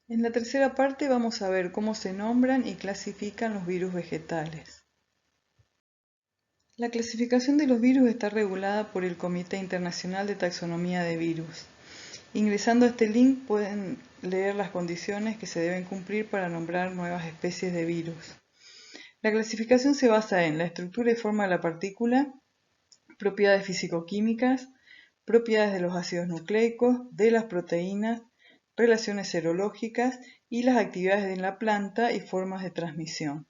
En la tercera parte vamos a ver cómo se nombran y clasifican los virus vegetales. La clasificación de los virus está regulada por el Comité Internacional de Taxonomía de Virus. Ingresando a este link pueden leer las condiciones que se deben cumplir para nombrar nuevas especies de virus. La clasificación se basa en la estructura y forma de la partícula, propiedades físico-químicas, propiedades de los ácidos nucleicos, de las proteínas, relaciones serológicas y las actividades en la planta y formas de transmisión.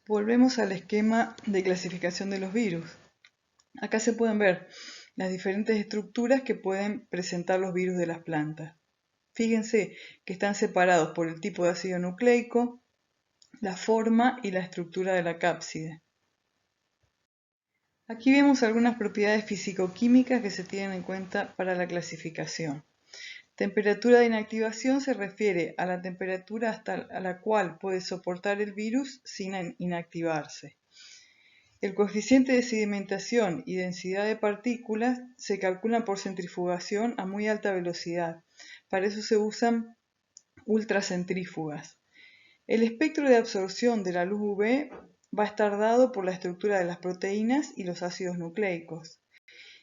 Volvemos al esquema de clasificación de los virus. Acá se pueden ver las diferentes estructuras que pueden presentar los virus de las plantas. Fíjense que están separados por el tipo de ácido nucleico, la forma y la estructura de la cápside. Aquí vemos algunas propiedades físico-químicas que se tienen en cuenta para la clasificación. Temperatura de inactivación se refiere a la temperatura hasta la cual puede soportar el virus sin inactivarse. El coeficiente de sedimentación y densidad de partículas se calculan por centrifugación a muy alta velocidad. Para eso se usan ultracentrífugas. El espectro de absorción de la luz UV va a estar dado por la estructura de las proteínas y los ácidos nucleicos.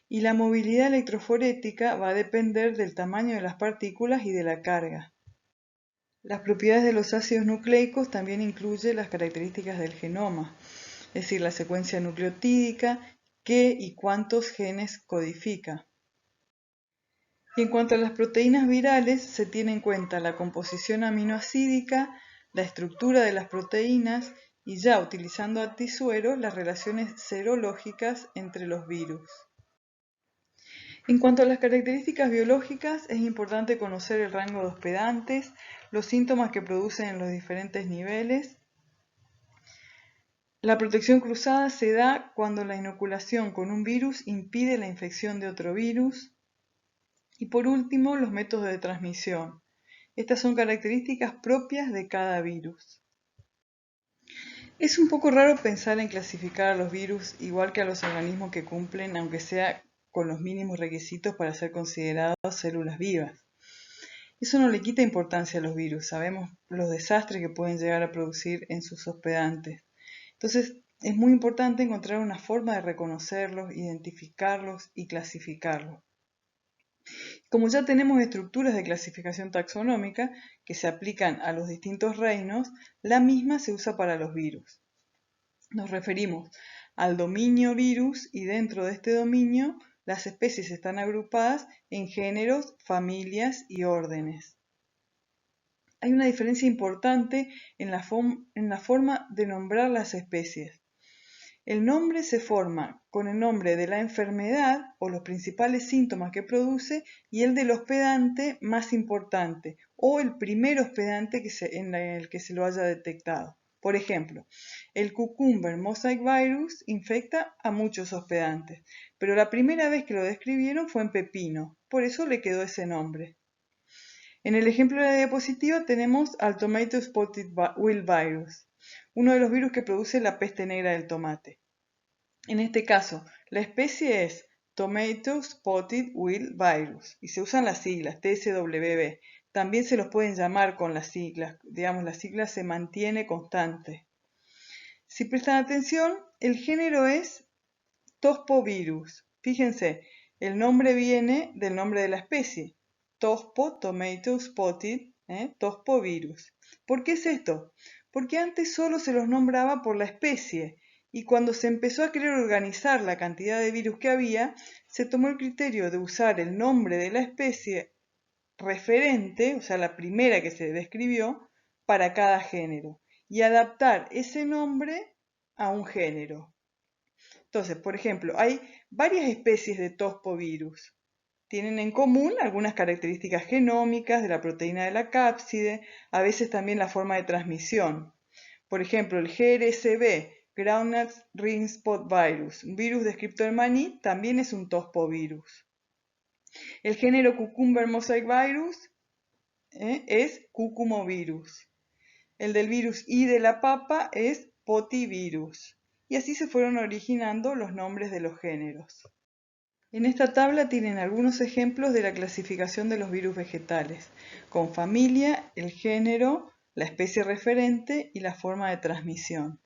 Y la movilidad electroforética va a depender del tamaño de las partículas y de la carga. Las propiedades de los ácidos nucleicos también incluyen las características del genoma, es decir, la secuencia nucleotídica, qué y cuántos genes codifica. Y en cuanto a las proteínas virales, se tiene en cuenta la composición aminoacídica, la estructura de las proteínas y ya utilizando antisueros las relaciones serológicas entre los virus. En cuanto a las características biológicas, es importante conocer el rango de hospedantes, los síntomas que producen en los diferentes niveles. La protección cruzada se da cuando la inoculación con un virus impide la infección de otro virus. Y por último, los métodos de transmisión. Estas son características propias de cada virus. Es un poco raro pensar en clasificar a los virus igual que a los organismos que cumplen, aunque sea con los mínimos requisitos para ser considerados células vivas. Eso no le quita importancia a los virus, sabemos los desastres que pueden llegar a producir en sus hospedantes. Entonces, es muy importante encontrar una forma de reconocerlos, identificarlos y clasificarlos. Como ya tenemos estructuras de clasificación taxonómica que se aplican a los distintos reinos, la misma se usa para los virus. Nos referimos al dominio virus y dentro de este dominio las especies están agrupadas en géneros, familias y órdenes. Hay una diferencia importante en la forma de nombrar las especies. El nombre se forma con el nombre de la enfermedad o los principales síntomas que produce y el del hospedante más importante o el primer hospedante en el que se lo haya detectado. Por ejemplo, el Cucumber Mosaic Virus infecta a muchos hospedantes, pero la primera vez que lo describieron fue en pepino, por eso le quedó ese nombre. En el ejemplo de la diapositiva tenemos al Tomato Spotted Wilt Virus, uno de los virus que produce la peste negra del tomate. En este caso, la especie es Tomato Spotted Wilt Virus y se usan las siglas TSWV. También se los pueden llamar con las siglas, digamos, la sigla se mantiene constante. Si prestan atención, el género es Tospovirus. Fíjense, el nombre viene del nombre de la especie, Tospo Tomato Spotted Tospovirus. ¿Por qué es esto? Porque antes solo se los nombraba por la especie y cuando se empezó a querer organizar la cantidad de virus que había, se tomó el criterio de usar el nombre de la especie referente, o sea, la primera que se describió, para cada género y adaptar ese nombre a un género. Entonces, por ejemplo, hay varias especies de tospovirus. Tienen en común algunas características genómicas de la proteína de la cápside, a veces también la forma de transmisión. Por ejemplo, el GRSV, Groundnut Ring Spot Virus, un virus descrito en maní, también es un tospovirus. El género Cucumber Mosaic Virus es Cucumovirus. El del virus I de la papa es Potivirus. Y así se fueron originando los nombres de los géneros. En esta tabla tienen algunos ejemplos de la clasificación de los virus vegetales, con familia, el género, la especie referente y la forma de transmisión.